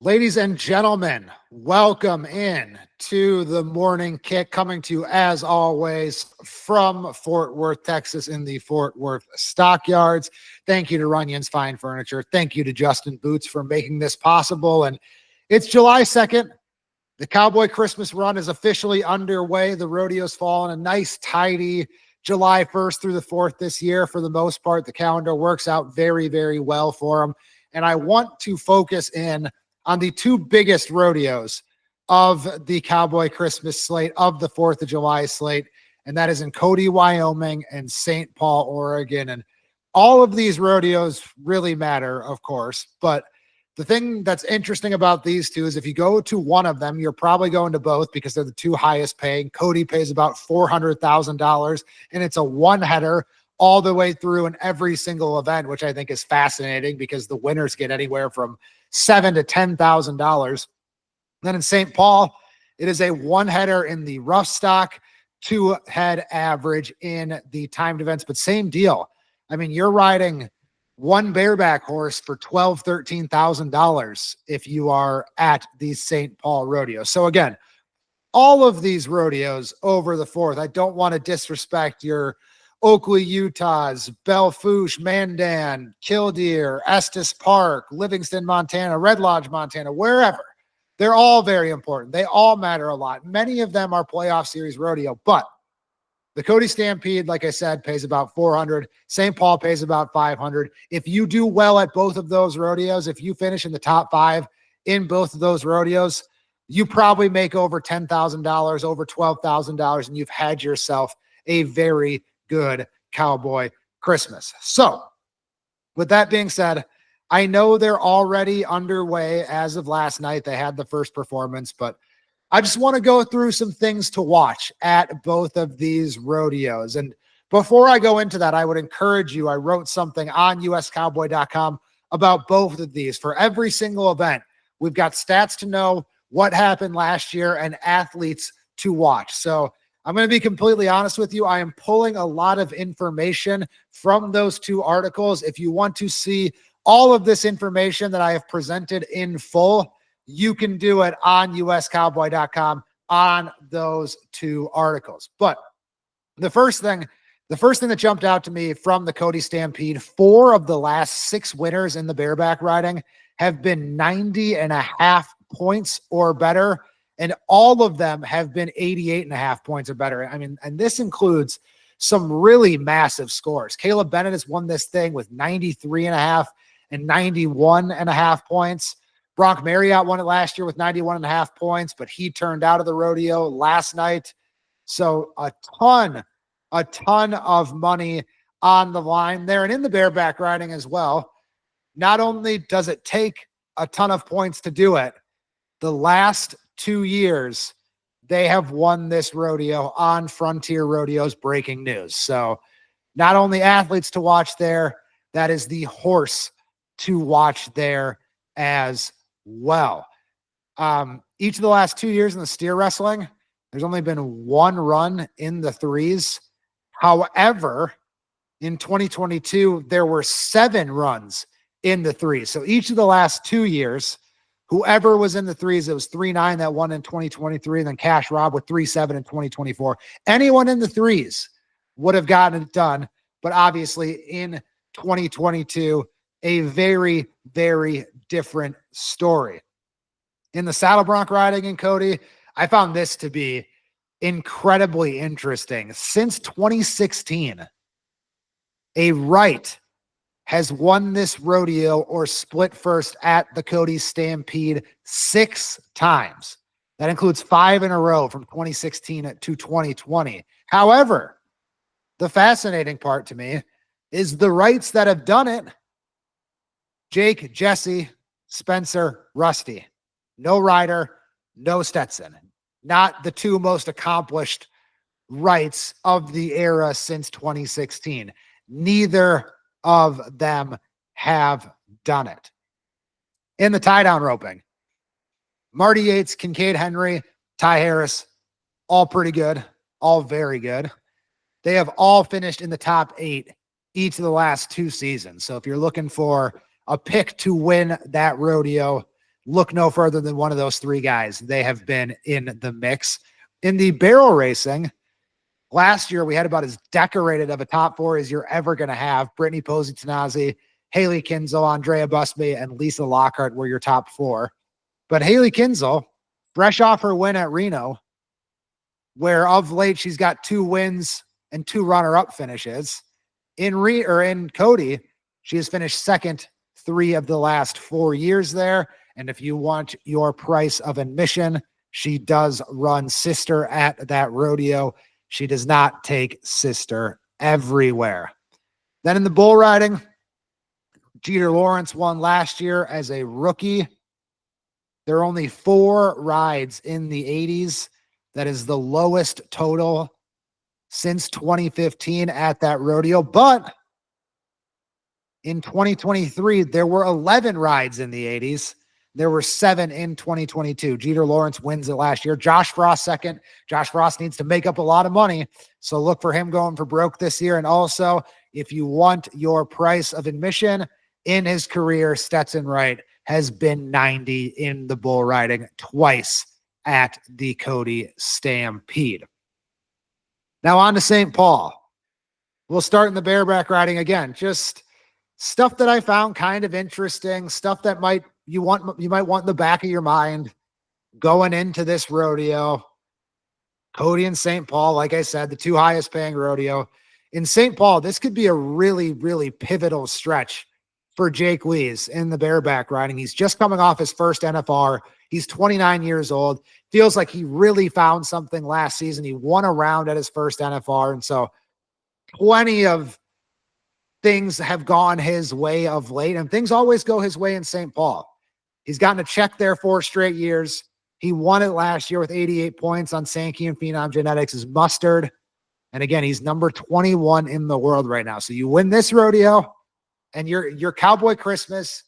Ladies and gentlemen, welcome in to the morning kick, coming to you as always from Fort Worth, Texas, in the Fort Worth Stockyards. Thank you to Runyon's Fine Furniture. Thank you to Justin Boots for making this possible. And it's July 2nd. The Cowboy Christmas run is officially underway. The rodeos fall in a nice, tidy July 1st through the 4th this year. For the most part, the calendar works out very, very well for them. And I want to focus in on the two biggest rodeos of the Cowboy Christmas slate, of the 4th of July slate, and that is in Cody, Wyoming, and St. Paul, Oregon. And all of these rodeos really matter, of course, but the thing that's interesting about these two is if you go to one of them, you're probably going to both because they're the two highest paying. Cody pays about $400,000, and it's a one-header all the way through in every single event, which I think is fascinating because the winners get anywhere from $7,000 to $10,000. Then in St. Paul, it is a one-header in the rough stock, two-head average in the timed events, but same deal. I mean, you're riding one bareback horse for $12,000, $13,000 if you are at the St. Paul rodeo. So again, all of these rodeos over the 4th, I don't want to disrespect your Oakley, Utah's, Belle Fourche, Mandan, Killdeer, Estes Park, Livingston, Montana, Red Lodge, Montana, wherever. They're all very important. They all matter a lot. Many of them are playoff series rodeo, but the Cody Stampede, like I said, pays about $400. St. Paul pays about $500. If you do well at both of those rodeos, if you finish in the top 5 in both of those rodeos, you probably make over $10,000, over $12,000, and you've had yourself a very good Cowboy Christmas. So with that being said, I know they're already underway as of last night. They had the first performance, but I just want to go through some things to watch at both of these rodeos. And before I go into that, I would encourage you, I wrote something on uscowboy.com about both of these. For every single event, we've got stats to know, what happened last year, and athletes to watch. So I'm going to be completely honest with you. I am pulling a lot of information from those two articles. If you want to see all of this information that I have presented in full, you can do it on uscowboy.com on those two articles. But the first thing that jumped out to me from the Cody Stampede, 4 of the last 6 winners in the bareback riding have been 90.5 points or better. And all of them have been 88.5 points or better. I mean, and this includes some really massive scores. Caleb Bennett has won this thing with 93.5 and 91.5 points. Bronc Marriott won it last year with 91.5 points, but he turned out of the rodeo last night. So a ton of money on the line there. And in the bareback riding as well, not only does it take a ton of points to do it, the last 2 years, they have won this rodeo on Frontier Rodeos Breaking News. So not only athletes to watch there, that is the horse to watch there as well. Each of the last 2 years in the steer wrestling, there's only been 1 run in the 3s. However, in 2022, there were 7 runs in the 3s. So each of the last 2 years, whoever was in the 3s, it was 3-9 that won in 2023, and then Cash Rob with 3-7 in 2024. Anyone in the 3s would have gotten it done, but obviously in 2022, a very, very different story. In the saddle bronc riding in Cody, I found this to be incredibly interesting. Since 2016, a Wright has won this rodeo or split first at the Cody Stampede 6 times. That includes 5 in a row from 2016 to 2020. However, the fascinating part to me is the Wrights that have done it: Jake, Jesse, Spencer, Rusty. No Ryder, no Stetson. Not the 2 most accomplished Wrights of the era since 2016. Neither of them have done it. In the tie-down roping, Marty Yates, Kincaid Henry, Ty Harris, all pretty good, all very good. They have all finished in the top 8 each of the last 2 seasons. So if you're looking for a pick to win that rodeo, look no further than one of those three guys. They have been in the mix. In the barrel racing, last year we had about as decorated of a top four as you're ever going to have. Brittany Posey-Tanazi, Haley Kinsel, Andrea Busby, and Lisa Lockhart were your top four. But Haley Kinsel, fresh off her win at Reno, where of late she's got 2 wins and 2 runner-up finishes. In Cody, she has finished second 3 of the last 4 years there. And if you want your price of admission, she does run Sister at that rodeo. She does not take Sister everywhere. Then in the bull riding, Jeter Lawrence won last year as a rookie. There are only 4 rides in the 80s. That is the lowest total since 2015 at that rodeo. But in 2023, there were 11 rides in the 80s. There were 7 in 2022. Jeter Lawrence wins it last year. Josh Frost second. Josh Frost needs to make up a lot of money, so look for him going for broke this year. And also, if you want your price of admission in his career, Stetson Wright has been 90 in the bull riding twice at the Cody Stampede. Now on to St. Paul. We'll start in the bareback riding again. Just stuff that I found kind of interesting, stuff that you might want in the back of your mind going into this rodeo. Cody and St. Paul, like I said, the 2 highest paying rodeo. In St. Paul, this could be a really, really pivotal stretch for Jake Lees in the bareback riding. He's just coming off his first NFR. He's 29 years old. Feels like he really found something last season. He won a round at his first NFR. And so plenty of things have gone his way of late, and things always go his way in St. Paul. He's gotten a check there 4 straight years. He won it last year with 88 points on Sankey and Phenom Genetics' Mustard. And again, he's number 21 in the world right now. So you win this rodeo, and your Cowboy Christmas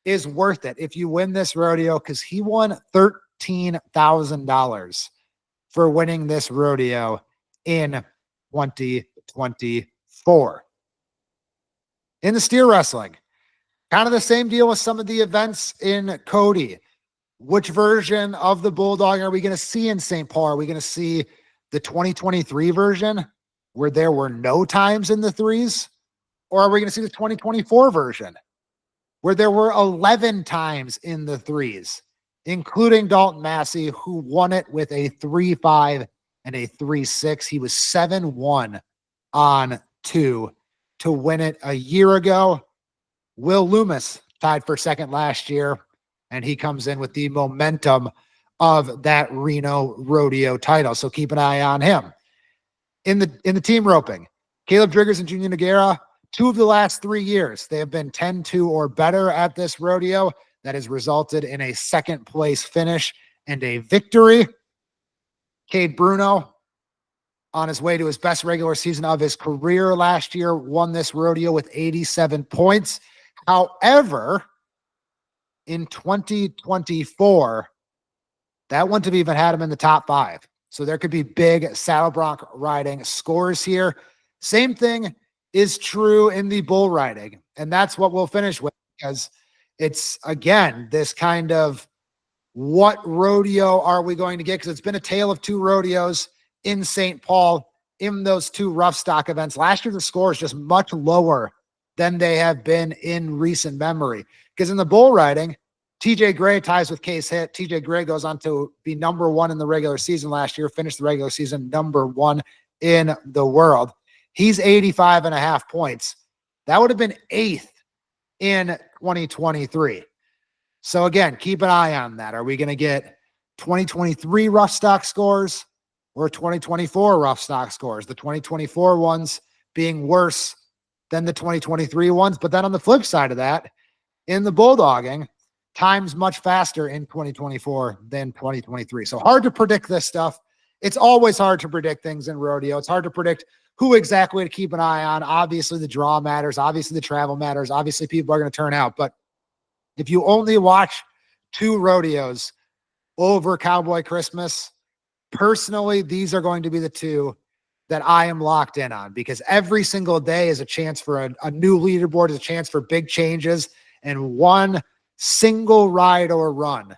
is worth it if you win this rodeo, because he won $13,000 for winning this rodeo in 2024. In the steer wrestling, kind of the same deal with some of the events in Cody. Which version of the bulldog are we going to see in St. Paul? Are we going to see the 2023 version where there were no times in the 3s? Or are we going to see the 2024 version where there were 11 times in the 3s, including Dalton Massey, who won it with a 3.5 and a 3.6. He was 7-1 on 2 to win it a year ago. Will Lummus tied for second last year, and he comes in with the momentum of that Reno rodeo title. So keep an eye on him. In the team roping, Caleb Driggers and Junior Noguera, 2 of the last 3 years, they have been 10-2 or better at this rodeo. That has resulted in a second place finish and a victory. Cade Bruno, on his way to his best regular season of his career last year, won this rodeo with 87 points. However, in 2024, that wouldn't have even had him in the top 5. So there could be big saddle bronc riding scores here. Same thing is true in the bull riding. And that's what we'll finish with, because it's, again, this kind of what rodeo are we going to get? Because it's been a tale of 2 rodeos in St. Paul in those 2 rough stock events. Last year, the score is just much lower than they have been in recent memory. Because in the bull riding, TJ Gray ties with Case Hit. TJ Gray goes on to be number 1 in the regular season last year, finished the regular season number 1 in the world. He's 85.5 points. That would have been 8th in 2023. So again, keep an eye on that. Are we going to get 2023 rough stock scores or 2024 rough stock scores? The 2024 ones being worse than the 2023 ones. But then on the flip side of that, in the bulldogging, time's much faster in 2024 than 2023. So hard to predict this stuff. It's always hard to predict things in rodeo. It's hard to predict who exactly to keep an eye on. Obviously, the draw matters. Obviously, the travel matters. Obviously, people are going to turn out. But if you only watch 2 rodeos over Cowboy Christmas, personally, these are going to be the 2 that I am locked in on, because every single day is a chance for a new leaderboard, is a chance for big changes. And one single ride or run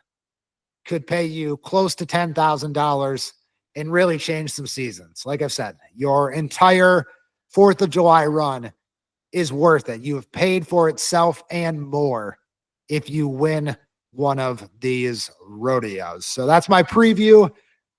could pay you close to $10,000 and really change some seasons. Like I've said, your entire 4th of July run is worth it. You have paid for itself and more if you win one of these rodeos. So that's my preview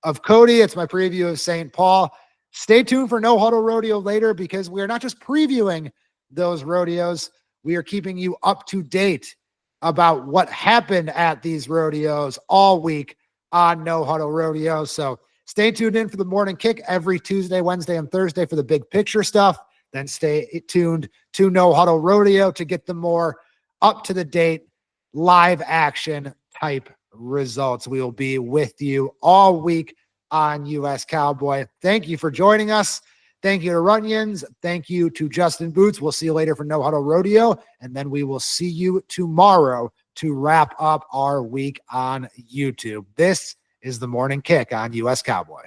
of Cody. It's my preview of St. Paul. Stay tuned for No Huddle Rodeo later, because we are not just previewing those rodeos, we are keeping you up to date about what happened at these rodeos all week on No Huddle Rodeo. So stay tuned in for the morning kick every Tuesday, Wednesday, and Thursday for the big picture stuff. Then stay tuned to No Huddle Rodeo to get the more up-to-the-date live action type results. We will be with you all week on US Cowboy. Thank you for joining us. Thank you to Runyons. Thank you to Justin Boots. We'll see you later for No Huddle Rodeo, and then we will see you tomorrow to wrap up our week on YouTube. This is the morning kick on US Cowboy.